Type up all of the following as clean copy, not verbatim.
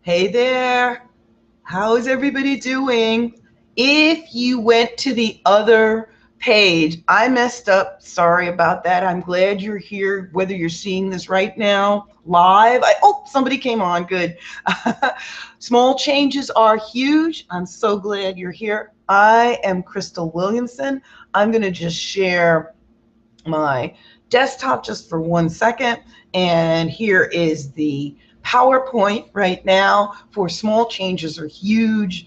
Hey there. How is everybody doing? If you went to the other page, I messed up. Sorry about that. I'm glad you're here, whether you're seeing this right now live. Somebody came on. Good. Small changes are huge. I'm so glad you're here. I am Crystal Williamson. I'm going to just share my desktop just for 1 second. And here is the PowerPoint right now for small changes are huge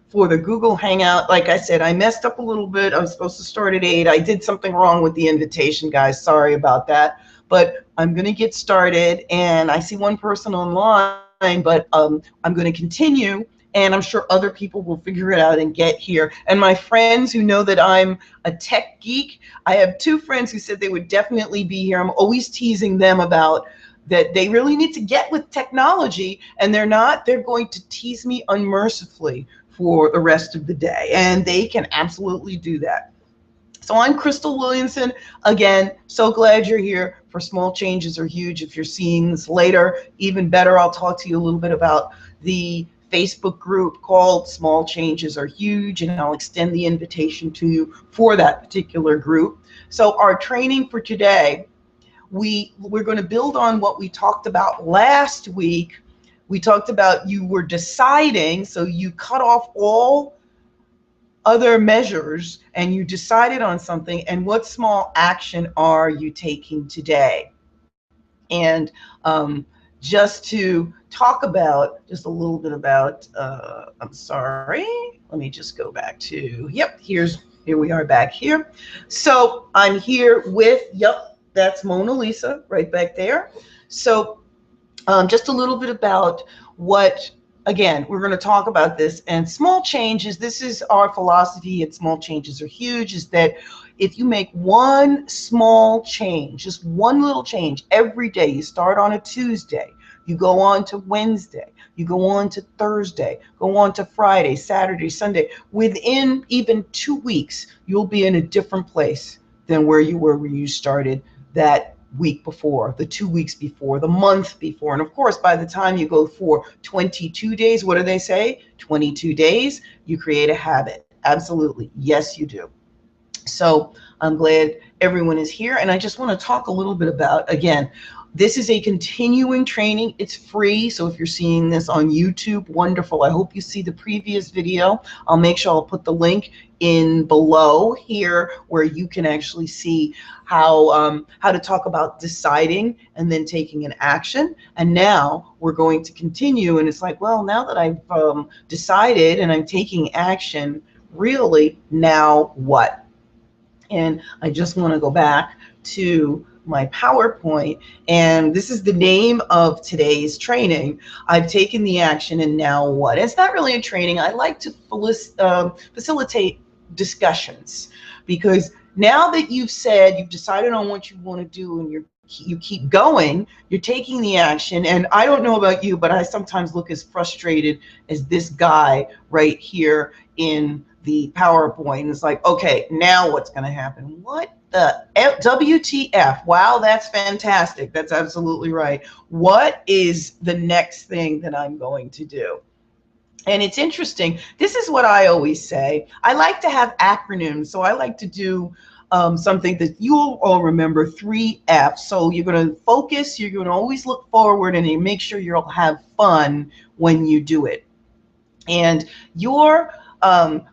for the Google Hangout. Like I said, I messed up a little bit. I was supposed to start at 8. I did something wrong with the invitation, guys. Sorry about that. But I'm going to get started. And I see one person online, but I'm going to continue. And I'm sure other people will figure it out and get here. And my friends who know that I'm a tech geek, I have 2 friends who said they would definitely be here. I'm always teasing them about that they really need to get with technology, and they're not. They're going to tease me unmercifully for the rest of the day, and they can absolutely do that. So I'm Crystal Williamson. Again, so glad you're here for Small Changes Are Huge. If you're seeing this later, even better, I'll talk to you a little bit about the Facebook group called Small Changes Are Huge, and I'll extend the invitation to you for that particular group. So our training for today, we're going to build on what we talked about last week. We talked about you were deciding, so you cut off all other measures and you decided on something, and what small action are you taking today? And just to talk about just a little bit about, I'm sorry, let me just go back to, yep, here we are back here. So I'm here with, yep, that's Mona Lisa right back there. So just a little bit about what, again, we're going to talk about this. And small changes, this is our philosophy at Small Changes Are Huge, is that if you make one small change, just one little change every day, you start on a Tuesday, you go on to Wednesday, you go on to Thursday, go on to Friday, Saturday, Sunday, within even 2 weeks, you'll be in a different place than where you were when you started that week before, the 2 weeks before, the month before. And of course, by the time you go for 22 days, what do they say? 22 days, you create a habit. Absolutely. Yes, you do. So I'm glad everyone is here. And I just want to talk a little bit about, again, this is a continuing training. It's free. So if you're seeing this on YouTube, wonderful. I hope you see the previous video. I'll make sure I'll put the link in below here where you can actually see how to talk about deciding and then taking an action. And now we're going to continue. And it's like, well, now that I've decided and I'm taking action, really, now what? And I just want to go back to my PowerPoint, and this is the name of today's training. I've taken the action, and now what? It's not really a training. I like to facilitate discussions, because now that you've said, you've decided on what you want to do, and you keep going, you're taking the action. And I don't know about you, but I sometimes look as frustrated as this guy right here in the PowerPoint. It's like, okay, now what's going to happen? What the WTF? Wow, that's fantastic. That's absolutely right. What is the next thing that I'm going to do? And it's interesting. This is what I always say. I like to have acronyms. So I like to do something that you'll all remember, 3F. So you're going to focus, you're going to always look forward, and you make sure you'll have fun when you do it. And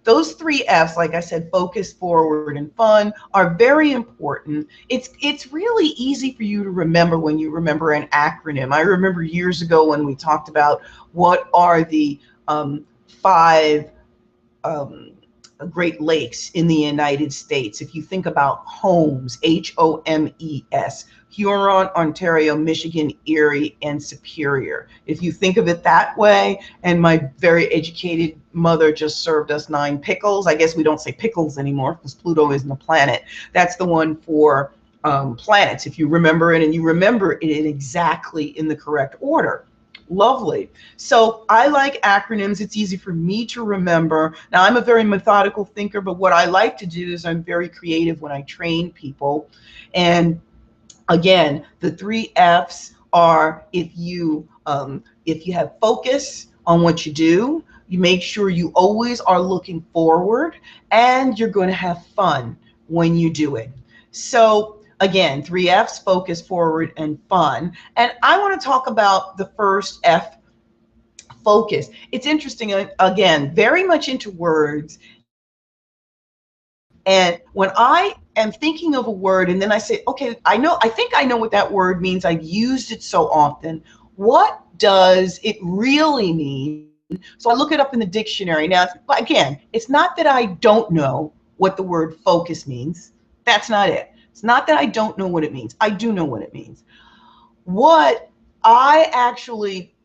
those 3Fs, like I said, focus, forward, and fun, are very important. It's really easy for you to remember when you remember an acronym. I remember years ago when we talked about what are the 5 Great Lakes in the United States. If you think about HOMES, HOMES, Huron, Ontario, Michigan, Erie, and Superior. If you think of it that way, and my very educated mother just served us 9 pickles. I guess we don't say pickles anymore because Pluto isn't a planet. That's the one for planets, if you remember it, and you remember it exactly in the correct order. Lovely. So I like acronyms. It's easy for me to remember. Now, I'm a very methodical thinker, but what I like to do is I'm very creative when I train people. And again, the 3 F's are, if you have focus, on what you do. You make sure you always are looking forward, and you're going to have fun when you do it. So again, 3F's: focus, forward, and fun. And I want to talk about the first F, focus. It's interesting, again, very much into words. And when I am thinking of a word and then I say, okay, I think I know what that word means. I've used it so often. What does it really mean? So I look it up in the dictionary. Now, again, it's not that I don't know what the word focus means. That's not it. It's not that I don't know what it means. I do know what it means. What I actually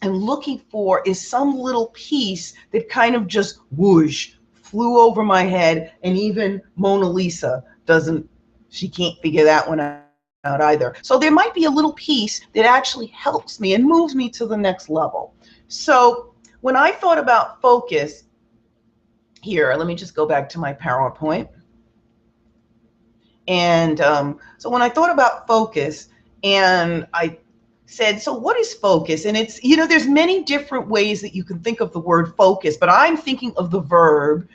am looking for is some little piece that kind of just whoosh flew over my head, and even Mona Lisa she can't figure that one out either. So there might be a little piece that actually helps me and moves me to the next level. So when I thought about focus, here, let me just go back to my PowerPoint. And so when I thought about focus, and I said, so what is focus? And it's, there's many different ways that you can think of the word focus, but I'm thinking of the verb,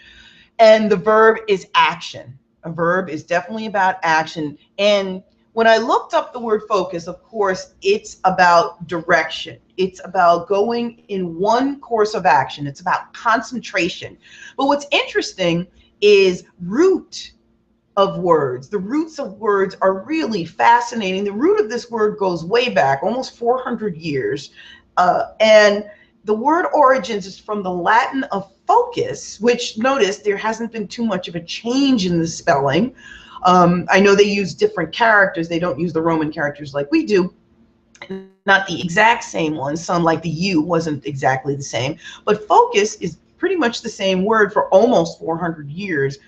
and the verb is action. A verb is definitely about action. And when I looked up the word focus, of course, it's about direction. It's about going in one course of action. It's about concentration. But what's interesting is root of words. The roots of words are really fascinating. The root of this word goes way back, almost 400 years. And the word origins is from the Latin of focus, which, notice, there hasn't been too much of a change in the spelling. I know they use different characters. They don't use the Roman characters like we do. Not the exact same ones. Some, like the U, wasn't exactly the same. But focus is pretty much the same word for almost 400 years.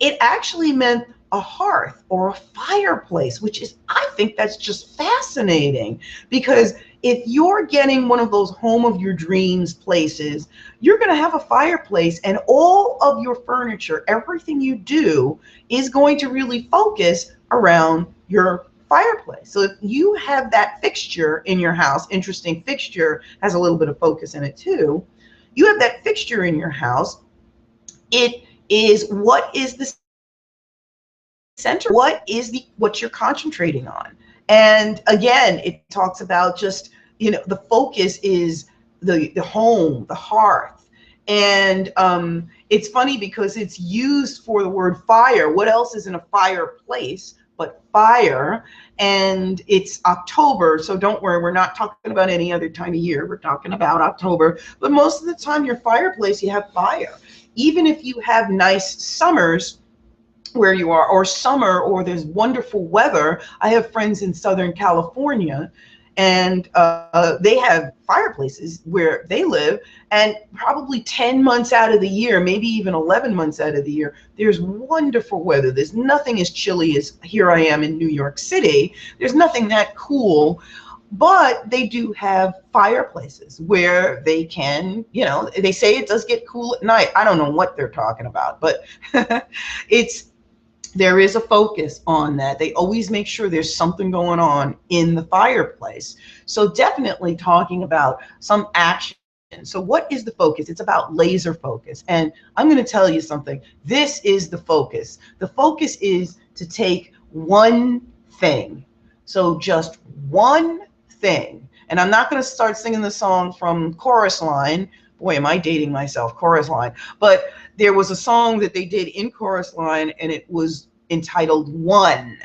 It actually meant a hearth or a fireplace, which is, I think that's just fascinating, because if you're getting one of those home of your dreams places, you're going to have a fireplace, and all of your furniture, everything you do, is going to really focus around your fireplace. So if you have that fixture in your house, interesting fixture, has a little bit of focus in it too. You have that fixture in your house. It is what is the center, what you're concentrating on. And again, it talks about just, the focus is the home, the hearth. And it's funny because it's used for the word fire. What else is in a fireplace but fire? And it's October, so don't worry, we're not talking about any other time of year. We're talking about October. But most of the time, your fireplace, you have fire. Even if you have nice summers where you are, or summer, or there's wonderful weather. I have friends in Southern California, and they have fireplaces where they live, and probably 10 months out of the year, maybe even 11 months out of the year, there's wonderful weather. There's nothing as chilly as here I am in New York City. There's nothing that cool. But they do have fireplaces where they can, they say it does get cool at night. I don't know what they're talking about, but there is a focus on that. They always make sure there's something going on in the fireplace. So definitely talking about some action. So what is the focus? It's about laser focus. And I'm going to tell you something. This is the focus. The focus is to take one thing. So just one thing. And I'm not going to start singing the song from Chorus Line. Boy, am I dating myself, Chorus Line. But there was a song that they did in Chorus Line, and it was entitled One.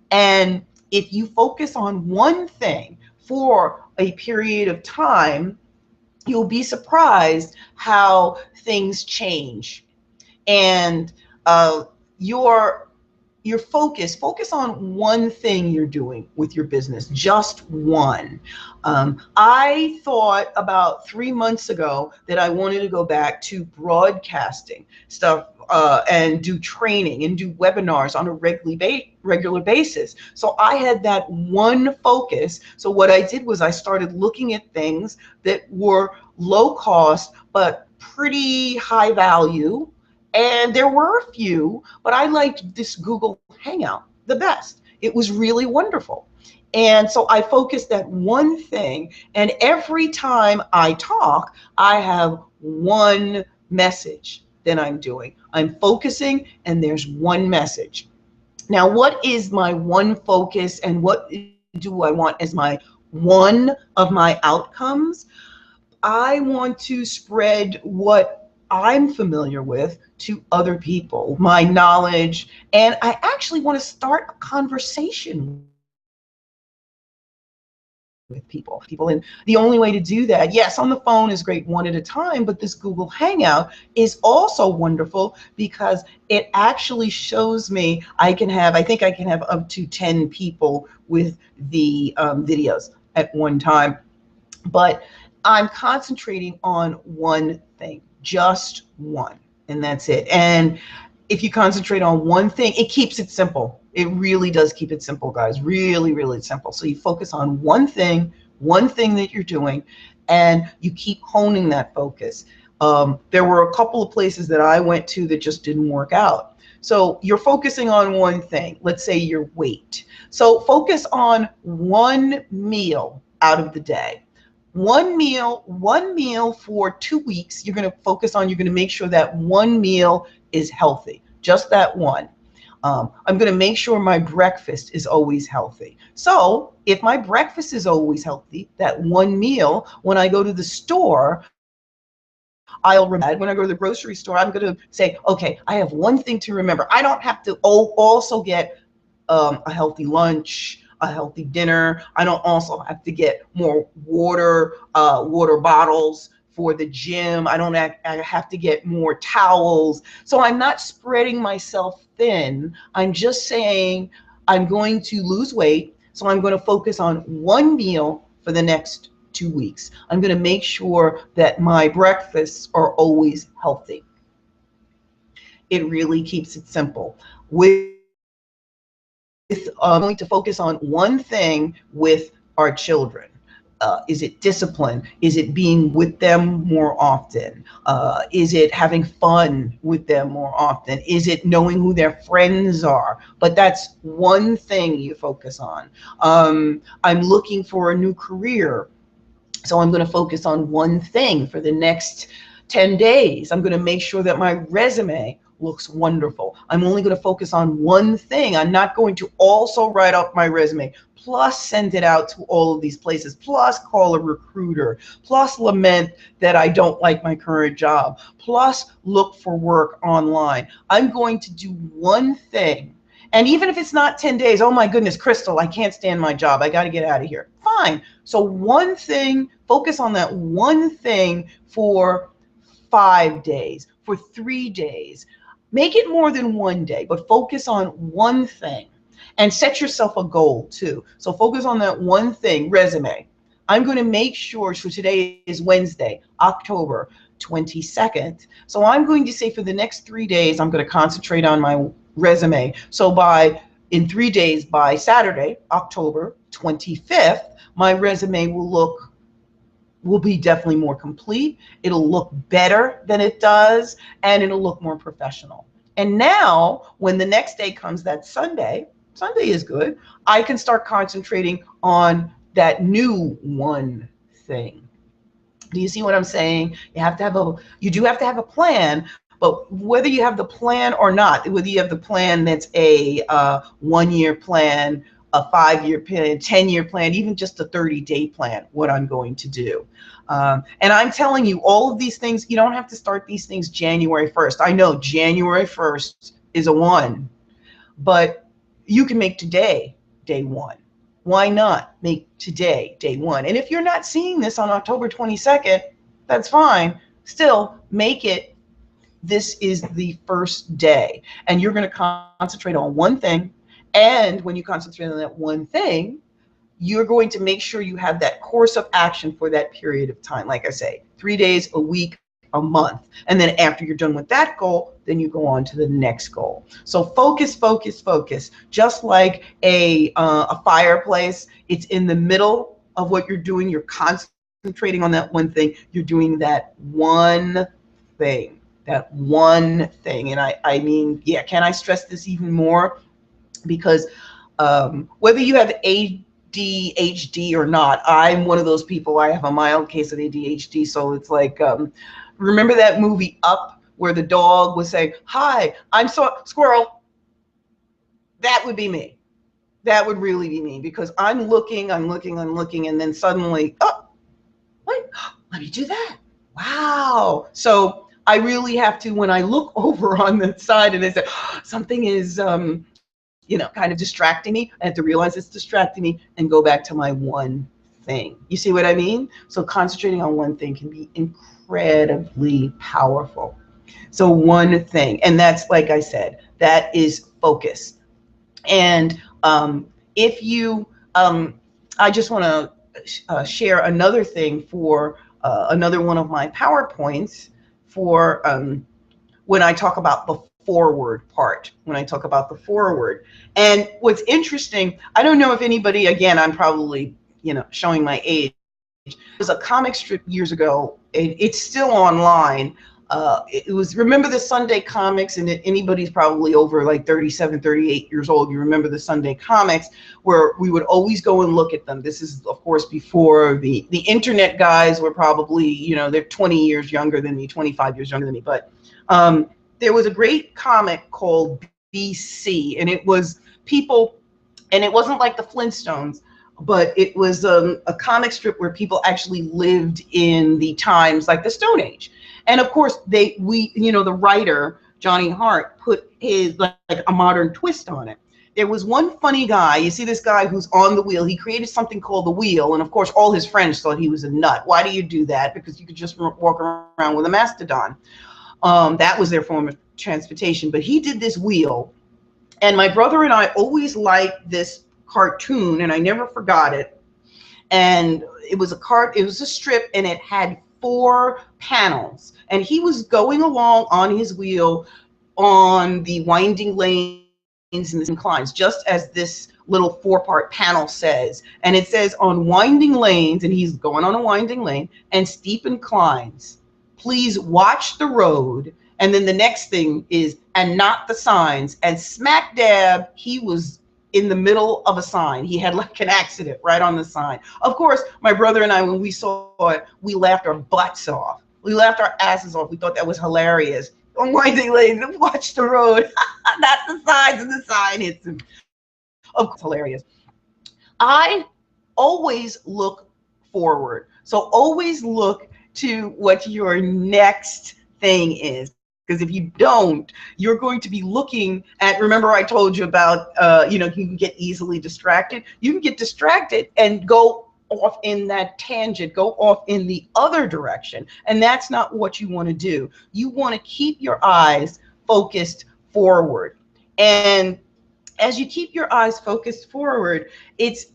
And if you focus on one thing for a period of time, you'll be surprised how things change. And your focus on one thing you're doing with your business, just one. I thought about 3 months ago that I wanted to go back to broadcasting stuff and do training and do webinars on a regular basis. So I had that one focus. So what I did was I started looking at things that were low cost but pretty high value. And there were a few, but I liked this Google Hangout the best. It was really wonderful. And so I focus that one thing. And every time I talk, I have one message that I'm doing. I'm focusing, and there's one message. Now, what is my one focus, and what do I want as my one of my outcomes? I want to spread what I'm familiar with to other people, my knowledge, and I actually want to start a conversation with people. And the only way to do that, yes, on the phone is great one at a time, but this Google Hangout is also wonderful because it actually shows me I think I can have up to 10 people with the videos at one time. But I'm concentrating on one thing, just one, and that's it. And if you concentrate on one thing, it keeps it simple. It really does keep it simple, guys. Really, really simple. So you focus on one thing that you're doing, and you keep honing that focus. There were a couple of places that I went to that just didn't work out. So you're focusing on one thing. Let's say your weight. So focus on one meal out of the day. One meal for 2 weeks. You're going to focus on, you're going to make sure that one meal is healthy, just that one. I'm going to make sure my breakfast is always healthy. So if my breakfast is always healthy, that one meal, when I go to the store, I'll remember. When I go to the grocery store, I'm going to say, okay, I have one thing to remember. I don't have to also get a healthy lunch, a healthy dinner. I don't also have to get more water bottles for the gym. I don't have to get more towels. So I'm not spreading myself thin. I'm just saying I'm going to lose weight. So I'm going to focus on one meal for the next 2 weeks. I'm going to make sure that my breakfasts are always healthy. It really keeps it simple. Going to focus on one thing with our children. Is it discipline? Is it being with them more often? Is it having fun with them more often? Is it knowing who their friends are? But that's one thing you focus on. I'm looking for a new career, so I'm going to focus on one thing for the next 10 days. I'm going to make sure that my resume looks wonderful. I'm only going to focus on one thing. I'm not going to also write up my resume, plus send it out to all of these places, plus call a recruiter, plus lament that I don't like my current job, plus look for work online. I'm going to do one thing. And even if it's not 10 days, oh my goodness, Crystal, I can't stand my job. I got to get out of here. Fine. So one thing, focus on that one thing for 5 days, for 3 days. Make it more than one day, but focus on one thing and set yourself a goal too. So focus on that one thing, resume. I'm going to make sure, so today is Wednesday, October 22nd. So I'm going to say for the next 3 days, I'm going to concentrate on my resume. So in 3 days, by Saturday, October 25th, my resume will be definitely more complete. It'll look better than it does, and it'll look more professional. And now, when the next day comes, that Sunday is good, I can start concentrating on that new one thing. Do you see what I'm saying? You do have to have a plan, but whether you have the plan or not, whether you have the plan that's a 1-year plan, a 5-year plan, 10-year plan, even just a 30-day plan, what I'm going to do. And I'm telling you, all of these things, you don't have to start these things January 1st. I know January 1st is a 1, but you can make today day 1. Why not make today day 1? And if you're not seeing this on October 22nd, that's fine. Still, make it, this is the first day. And you're going to concentrate on one thing. And when you concentrate on that one thing, you're going to make sure you have that course of action for that period of time. Like I say, 3 days, a week, a month. And then after you're done with that goal, then you go on to the next goal. So focus, focus, focus. Just like a fireplace, it's in the middle of what you're doing. You're concentrating on that one thing. You're doing that one thing. That one thing. And I mean, yeah, can I stress this even more? Because whether you have ADHD or not. I'm one of those people. I have a mild case of ADHD, so it's like, remember that movie Up, where the dog was saying, "Hi, I'm so squirrel." That would be me. That would really be me, because I'm looking, and then suddenly, oh, wait, let me do that. Wow. So I really have to, when I look over on the side and I say, something is, kind of distracting me, I have to realize it's distracting me and go back to my one thing. You see what I mean? So concentrating on one thing can be incredibly powerful. So one thing, and that's, like I said, that is focus. And if you, I just want to share another thing for another one of my PowerPoints for when I talk about the forward part, when I talk about the forward. And what's interesting, I don't know if anybody, again, I'm probably, showing my age. There's a comic strip years ago. It's still online. It was, remember the Sunday comics, and anybody's probably over like 37, 38 years old, you remember the Sunday comics, where we would always go and look at them. This is, of course, before the internet. Guys were probably, they're 20 years younger than me, 25 years younger than me. But there was a great comic called BC, and it was people, and it wasn't like the Flintstones, but it was a comic strip where people actually lived in the times like the Stone Age. And of course, the writer, Johnny Hart, put his like a modern twist on it. There was one funny guy. You see this guy who's on the wheel. He created something called the wheel. And of course, all his friends thought he was a nut. Why do you do that? Because you could just walk around with a mastodon. That was their form of transportation. But he did this wheel. And my brother and I always liked this cartoon, and I never forgot it. And it was a strip, and it had 4 panels, and he was going along on his wheel on the winding lanes and the inclines, just as this little 4-part panel says. And it says, on winding lanes, and he's going on a winding lane, and steep inclines, please watch the road. And then the next thing is, and not the signs. And smack dab, he was in the middle of a sign. He had like an accident right on the sign. Of course, my brother and I, when we saw it, we laughed our butts off. We laughed our asses off. We thought that was hilarious. On winding lane, watch the road, not the signs, and the sign hits him. Of course, hilarious. I always look forward. So always look to what your next thing is. Because if you don't, you're going to be looking at, remember I told you about, you can get easily distracted. You can get distracted and go off in that tangent, go off in the other direction. And that's not what you want to do. You want to keep your eyes focused forward. And as you keep your eyes focused forward, it's,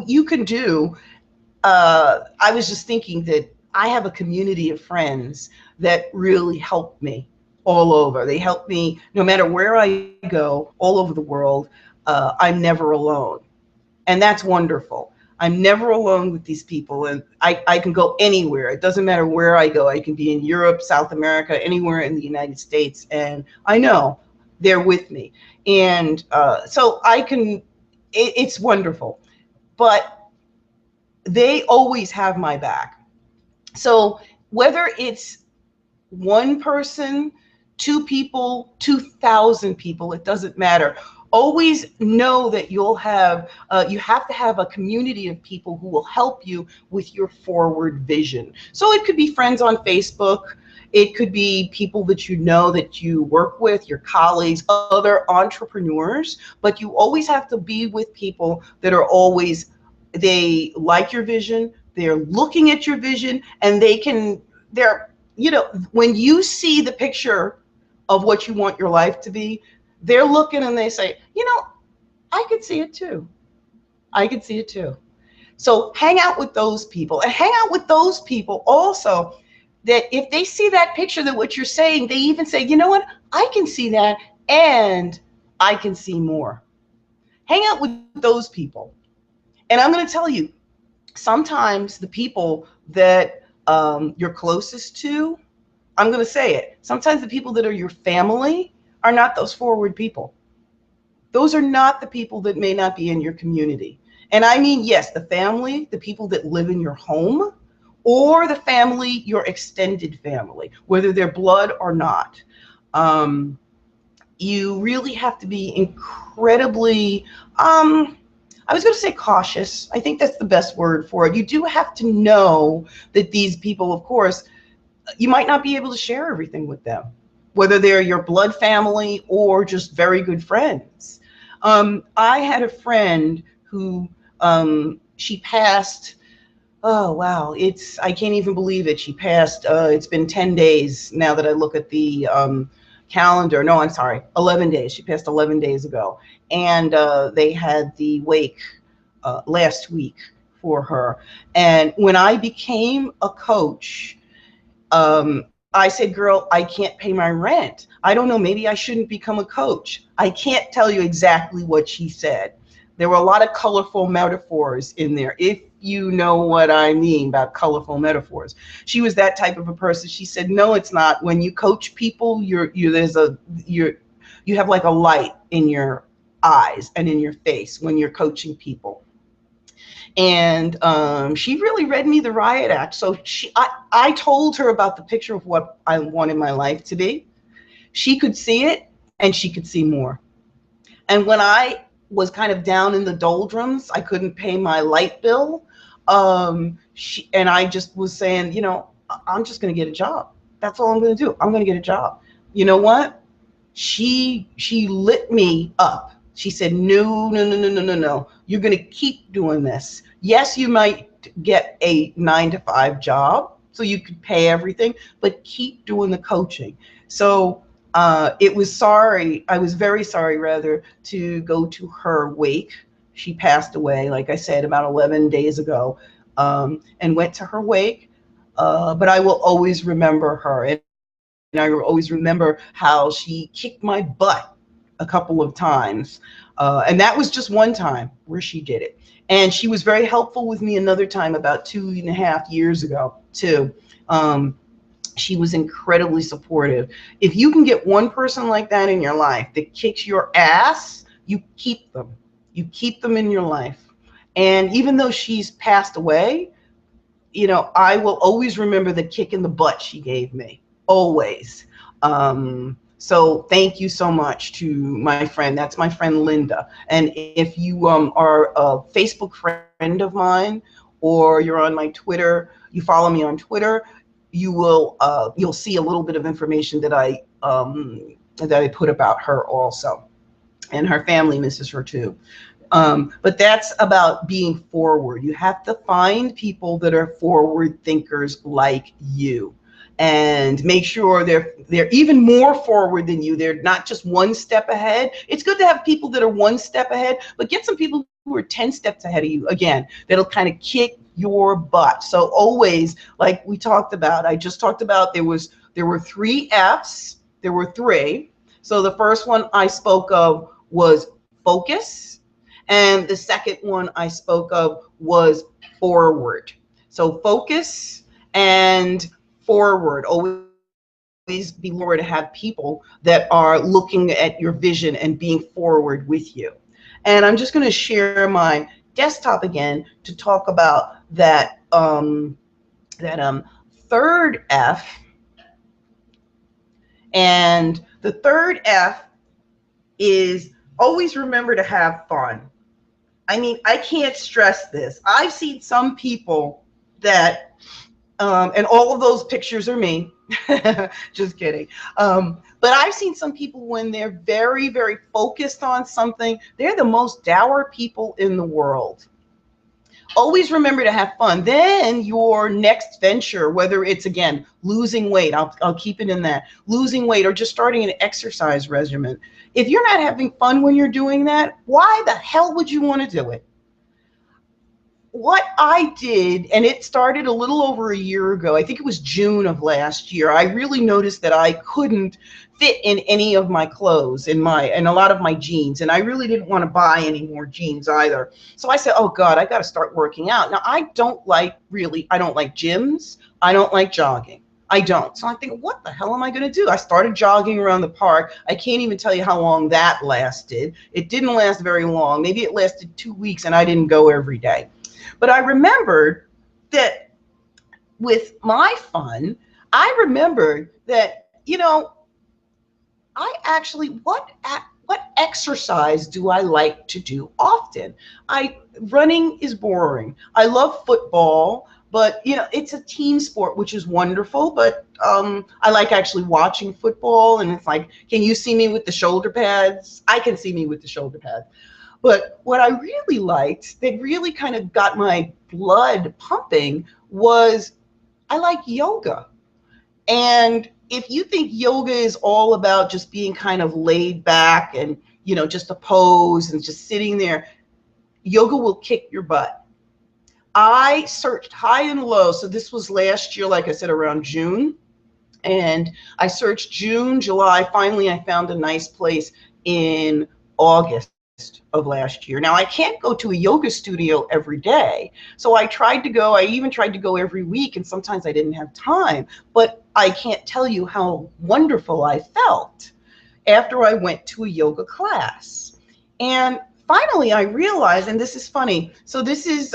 you can do, I was just thinking that I have a community of friends that really help me all over. They help me no matter where I go, all over the world. I'm never alone. And that's wonderful. I'm never alone with these people. And I can go anywhere. It doesn't matter where I go. I can be in Europe, South America, anywhere in the United States. And I know they're with me. And so I can, it's wonderful. But they always have my back. So whether it's one person, 2 people, 2,000 people, it doesn't matter. Always know that you have to have a community of people who will help you with your forward vision. So it could be friends on Facebook. It could be people that you know, that you work with, your colleagues, other entrepreneurs. But you always have to be with people that are always, they like your vision, they're looking at your vision, and they're, when you see the picture of what you want your life to be, they're looking and they say, I could see it too. I could see it too. So hang out with those people, and hang out with those people also that if they see that picture, that what you're saying, they even say, you know what, I can see that, and I can see more. Hang out with those people. And I'm going to tell you, sometimes the people that you're closest to, I'm going to say it, sometimes the people that are your family are not those forward people. those are not the people that may not be in your community. And I mean, yes, the family, the people that live in your home, or the family, your extended family, whether they're blood or not. Um, you really have to be incredibly, I was going to say cautious. I think that's the best word for it. You do have to know that these people, of course, you might not be able to share everything with them, whether they're your blood family or just very good friends. I had a friend who she passed. Oh wow, I can't even believe it. She passed. It's been 10 days now that I look at the calendar. No, I'm sorry, 11 days. She passed 11 days ago, and they had the wake last week for her. And when I became a coach, I said, girl, I can't pay my rent. I don't know, maybe I shouldn't become a coach. I can't tell you exactly what she said. There were a lot of colorful metaphors in there, if you know what I mean about colorful metaphors. She was that type of a person. She said, no, it's not. When you coach people, you have like a light in your eyes and in your face when you're coaching people. And she really read me the riot act. So I told her about the picture of what I wanted my life to be. She could see it, and she could see more. And when I was kind of down in the doldrums, I couldn't pay my light bill. And I just was saying, I'm just going to get a job. That's all I'm going to do. I'm going to get a job. You know what? She lit me up. She said, no, no, no, no, no, no, no. You're going to keep doing this. Yes, you might get a 9-to-5 job so you could pay everything, but keep doing the coaching. So I was very sorry, rather, to go to her wake. She passed away, like I said, about 11 days ago, and went to her wake. But I will always remember her. And I will always remember how she kicked my butt a couple of times. And that was just one time where she did it. And she was very helpful with me another time about 2.5 years ago, too. She was incredibly supportive. If you can get one person like that in your life that kicks your ass, you keep them. You keep them in your life. And even though she's passed away, I will always remember the kick in the butt she gave me. Always. So thank you so much to my friend. That's my friend Linda. And if you are a Facebook friend of mine, or you're on my Twitter, you follow me on Twitter, you'll see a little bit of information that I put about her also, and her family misses her too. But that's about being forward. You have to find people that are forward thinkers like you, and make sure they're even more forward than you. They're not just one step ahead. It's good to have people that are one step ahead, but get some people who are 10 steps ahead of you, again, that'll kind of kick your butt. So always, like we talked about, I just talked about, there were 3 F's. There were 3. So the first one I spoke of was focus, and the second one I spoke of was forward. So focus and forward. Always be forward to have people that are looking at your vision and being forward with you. And I'm just going to share my desktop again to talk about that third F. And the third F is always remember to have fun. I mean, I can't stress this. I've seen some people that, and all of those pictures are me, just kidding. But I've seen some people when they're very, very focused on something, they're the most dour people in the world. Always remember to have fun. Then your next venture, whether it's, again, losing weight, I'll keep it in that, losing weight, or just starting an exercise regimen. If you're not having fun when you're doing that, why the hell would you want to do it? What I did, and it started a little over a year ago, I think it was June of last year, I really noticed that I couldn't fit in any of my clothes and a lot of my jeans, and I really didn't want to buy any more jeans either. So I said, oh God, I got to start working out. Now I don't like gyms. I don't like jogging. I don't. So I think, what the hell am I going to do? I started jogging around the park. I can't even tell you how long that lasted. It didn't last very long. Maybe it lasted 2 weeks and I didn't go every day. But I remembered that with my fun, I remembered that, I actually, what exercise do I like to do often? Running is boring. I love football, but it's a team sport, which is wonderful. But I like actually watching football, and it's like, can you see me with the shoulder pads? I can see me with the shoulder pads. But what I really liked, that really kind of got my blood pumping, was I like yoga. And if you think yoga is all about just being kind of laid back and, just a pose and just sitting there, yoga will kick your butt. I searched high and low. So this was last year, like I said, around June. And I searched June, July. Finally, I found a nice place in August of last year. Now, I can't go to a yoga studio every day. So I even tried to go every week, and sometimes I didn't have time. But I can't tell you how wonderful I felt after I went to a yoga class. And finally, I realized, and this is funny, so this is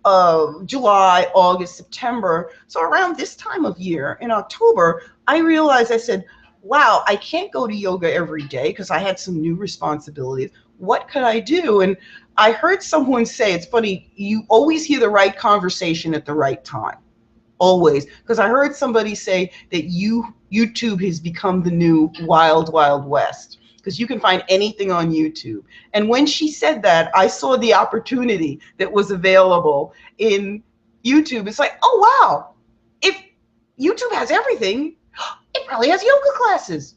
July, August, September. So around this time of year, in October, I realized, I said, wow, I can't go to yoga every day because I had some new responsibilities. What could I do? And I heard someone say, it's funny, you always hear the right conversation at the right time. Always. Because I heard somebody say that YouTube has become the new wild, wild west, because you can find anything on YouTube. And when she said that, I saw the opportunity that was available in YouTube. It's like, oh, wow, if YouTube has everything, it probably has yoga classes.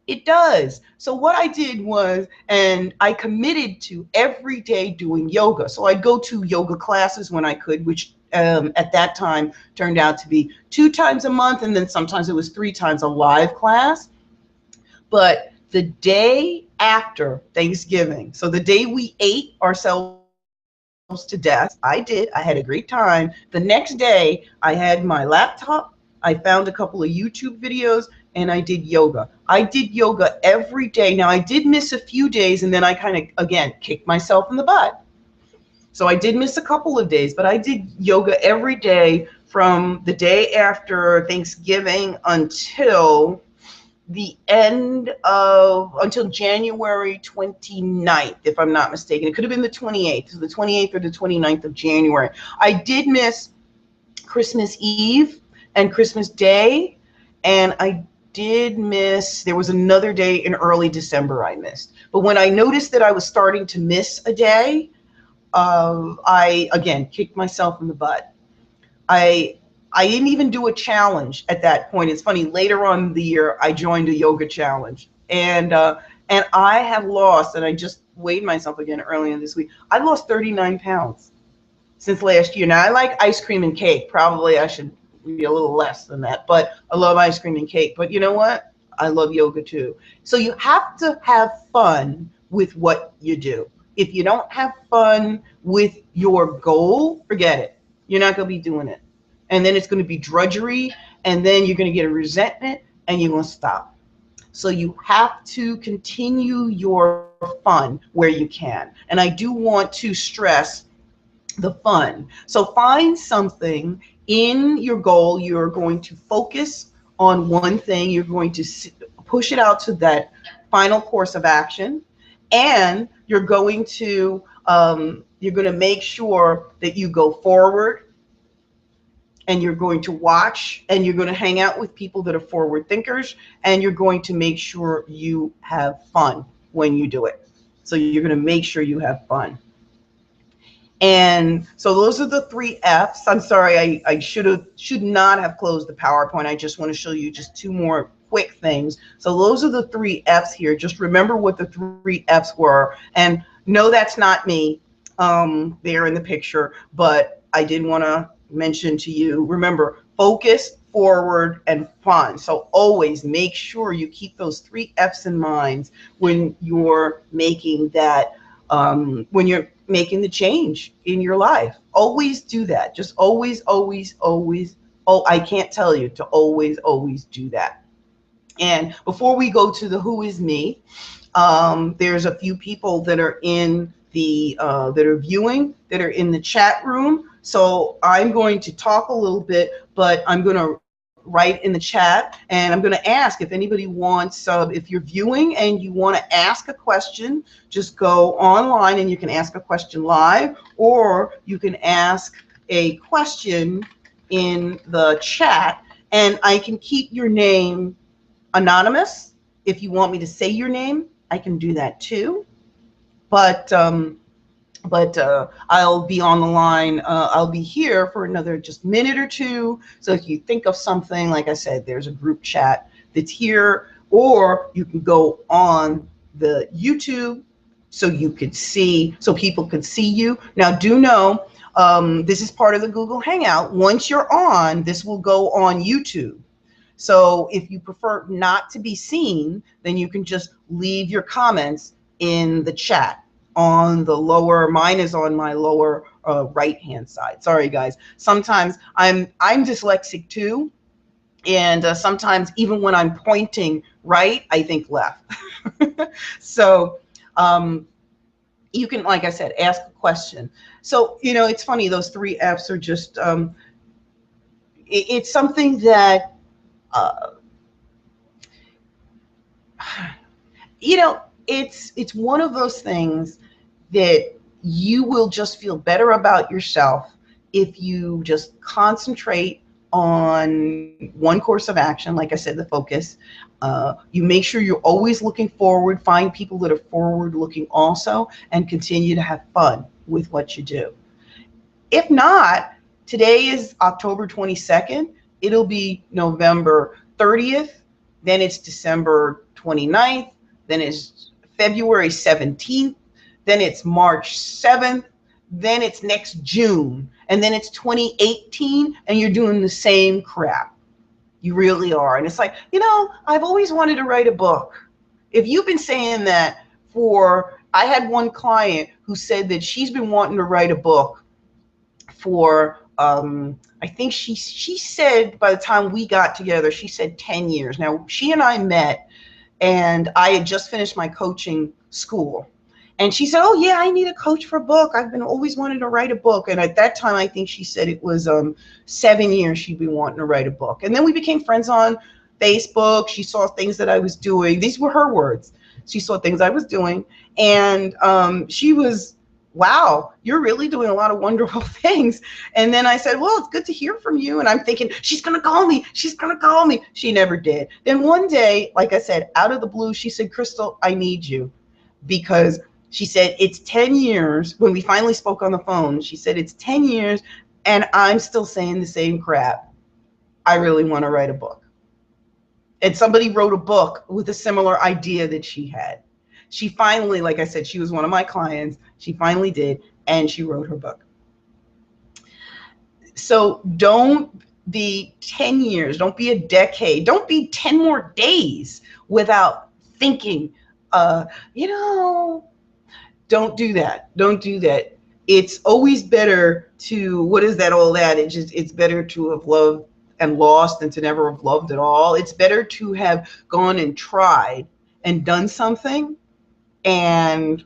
It does. So what I did was, and I committed to every day doing yoga. So I'd go to yoga classes when I could, which at that time turned out to be 2 times a month, and then sometimes it was 3 times a live class. But the day after Thanksgiving, so the day we ate ourselves to death, I had a great time. The next day, I had my laptop, I found a couple of YouTube videos, and I did yoga. I did yoga every day. Now, I did miss a few days, and then I kind of, again, kicked myself in the butt. So I did miss a couple of days, but I did yoga every day from the day after Thanksgiving until until January 29th, if I'm not mistaken. It could have been the 28th, so the 28th or the 29th of January. I did miss Christmas Eve and Christmas Day, and I did miss, there was another day in early December I missed. But when I noticed that I was starting to miss a day, I, again, kicked myself in the butt. I didn't even do a challenge at that point. It's funny, later on in the year, I joined a yoga challenge. And I have lost, and I just weighed myself again earlier this week, I lost 39 pounds since last year. Now, I like ice cream and cake. Probably I should be a little less than that, but I love ice cream and cake. But you know what? I love yoga too. So you have to have fun with what you do. If you don't have fun with your goal, forget it. You're not going to be doing it. And then it's going to be drudgery, and then you're going to get a resentment, and you're going to stop. So you have to continue your fun where you can. And I do want to stress the fun. So find something in your goal. You're going to focus on one thing. You're going to push it out to that final course of action, and you're going to make sure that you go forward, and you're going to watch, and you're going to hang out with people that are forward thinkers, and you're going to make sure you have fun when you do it. So you're going to make sure you have fun. And so those are the 3 F's. I'm sorry, I should not have closed the PowerPoint. I just want to show you just 2 more quick things. So those are the 3 F's here. Just remember what the 3 F's were. And no, that's not me there in the picture, but I did want to mention to you, remember, focus, forward, and fun. So always make sure you keep those 3 F's in mind when you're making that, when you're making the change in your life. Always do that. Just always, always, always Oh, I can't tell you to always do that. And before we go to the who is me, there's a few people that are in the that are viewing, that are in the chat room. So I'm going to talk a little bit, but I'm going to write in the chat, and I'm going to ask if anybody wants. If you're viewing and you want to ask a question, just go online and you can ask a question live, or you can ask a question in the chat, and I can keep your name anonymous. If you want me to say your name, I can do that too. But I'll be on the line. I'll be here for another just minute or two. So if you think of something, like I said, there's a group chat that's here, or you can go on the YouTube so you could see, so people could see you. Now, do know this is part of the Google Hangout. Once you're on, this will go on YouTube. So if you prefer not to be seen, then you can just leave your comments in the chat on the lower. Mine is on my lower right hand side. Sorry guys, sometimes I'm dyslexic too, and sometimes even when I'm pointing right, I think left. So you can, like I said, ask a question. So it's funny, those 3 F's are just it's something that it's one of those things that you will just feel better about yourself if you just concentrate on one course of action. Like I said, the focus. You make sure you're always looking forward, find people that are forward looking also, and continue to have fun with what you do. If not, today is October 22nd. It'll be November 30th. Then it's December 29th. Then it's February 17th. Then it's March 7th. Then it's next June. And then it's 2018, and you're doing the same crap. You really are. And it's like, I've always wanted to write a book. If you've been saying that I had one client who said that she's been wanting to write a book for I think she said, by the time we got together, she said 10 years. Now, she and I met, and I had just finished my coaching school. And she said, oh, yeah, I need a coach for a book. I've been always wanting to write a book. And at that time, I think she said it was 7 years she'd been wanting to write a book. And then we became friends on Facebook. She saw things that I was doing. These were her words. She saw things I was doing. And she was, wow, you're really doing a lot of wonderful things. And then I said, well, it's good to hear from you. And I'm thinking, she's going to call me. She's going to call me. She never did. Then one day, like I said, out of the blue, she said, Crystal, I need you. Because she said, it's 10 years. When we finally spoke on the phone, she said, it's 10 years and I'm still saying the same crap. I really want to write a book. And somebody wrote a book with a similar idea that she had. She finally, like I said, she was one of my clients. She finally did, and she wrote her book. So don't be 10 years, don't be a decade, don't be 10 more days without thinking, don't do that. Don't do that. It's always better to, what is that old adage? It's better to have loved and lost than to never have loved at all. It's better to have gone and tried and done something. And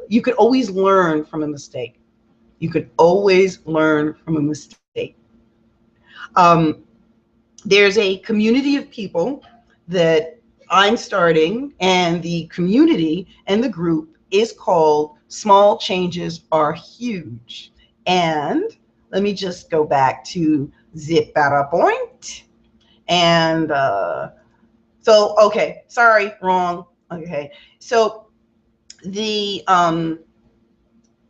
you could always learn from a mistake. You could always learn from a mistake. There's a community of people that I'm starting, and the community and the group is called Small Changes Are Huge. And let me just go back to zip bada point. And so, okay, sorry, wrong. Okay, so the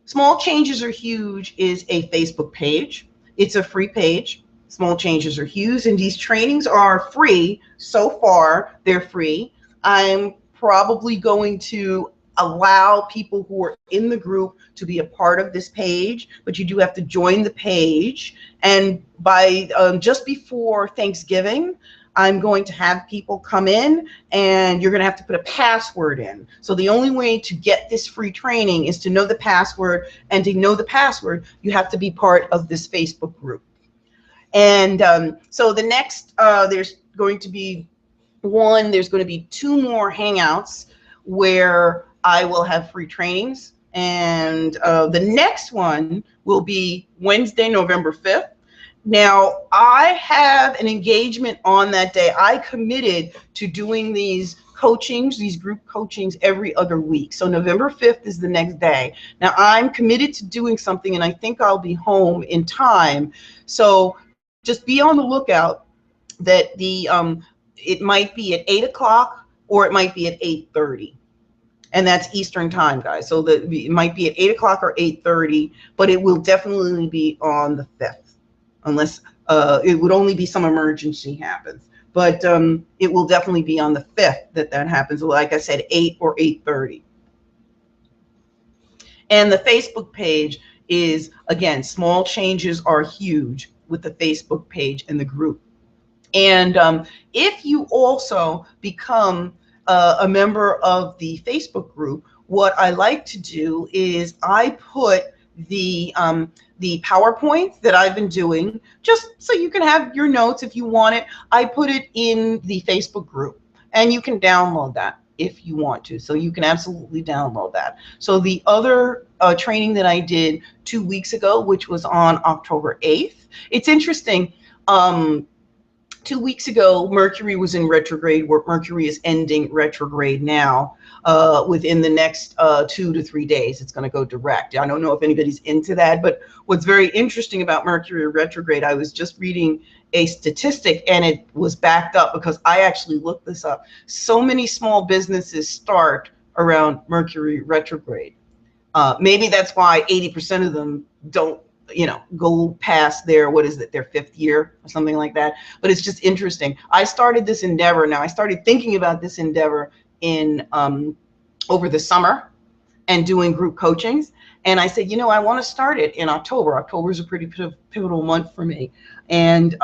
Small Changes Are Huge is a Facebook page. It's a free page. Small Changes Are Huge, and these trainings are free. So far, they're free. I'm probably going to allow people who are in the group to be a part of this page, but you do have to join the page. And by just before Thanksgiving, I'm going to have people come in, and you're going to have to put a password in. So the only way to get this free training is to know the password, and to know the password, you have to be part of this Facebook group. And so the next, there's going to be there's going to be 2 more hangouts where I will have free trainings. And the next one will be Wednesday, November 5th. Now, I have an engagement on that day. I committed to doing these coachings, these group coachings every other week. So November 5th is the next day. Now, I'm committed to doing something, and I think I'll be home in time. So just be on the lookout that it might be at 8 o'clock or it might be at 8:30. And that's Eastern time, guys. So it might be at 8 o'clock or 8:30, but it will definitely be on the 5th, unless it would only be some emergency happens. But it will definitely be on the 5th that happens. Like I said, 8 or 8:30. And the Facebook page is, again, small changes are huge with the Facebook page and the group. And if you also become a member of the Facebook group, what I like to do is I put the PowerPoint that I've been doing, just so you can have your notes if you want it. I put it in the Facebook group, and you can download that if you want to. So you can absolutely download that. So the other training that I did 2 weeks ago, which was on October 8th, it's interesting. 2 weeks ago, Mercury was in retrograde, where Mercury is ending retrograde now. Within the next 2 to 3 days, it's going to go direct. I don't know if anybody's into that, but what's very interesting about Mercury retrograde, I was just reading a statistic, and it was backed up because I actually looked this up. So many small businesses start around Mercury retrograde. Maybe that's why 80% of them don't go past their, what is it, their 5th year or something like that. But it's just interesting. I started this endeavor. Now, I started thinking about this endeavor in over the summer and doing group coachings. And I said, I want to start it in October. October is a pretty pivotal month for me. And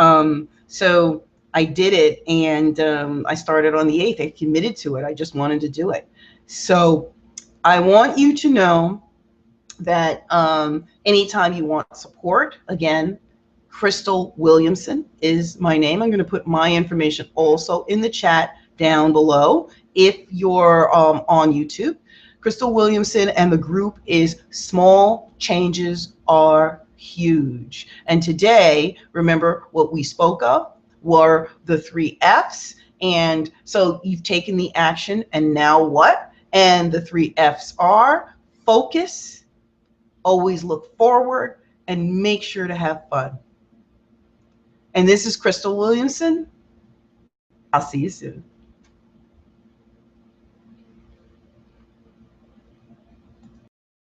so I did it, and I started on the 8th. I committed to it. I just wanted to do it. So I want you to know that anytime you want support, again, Crystal Williamson is my name. I'm going to put my information also in the chat down below if you're on YouTube. Crystal Williamson, and the group is Small Changes Are Huge. And today, remember what we spoke of were the 3 F's. And so you've taken the action, and now what? And the 3 F's are focus, always look forward, and make sure to have fun. And this is Crystal Williamson. I'll see you soon.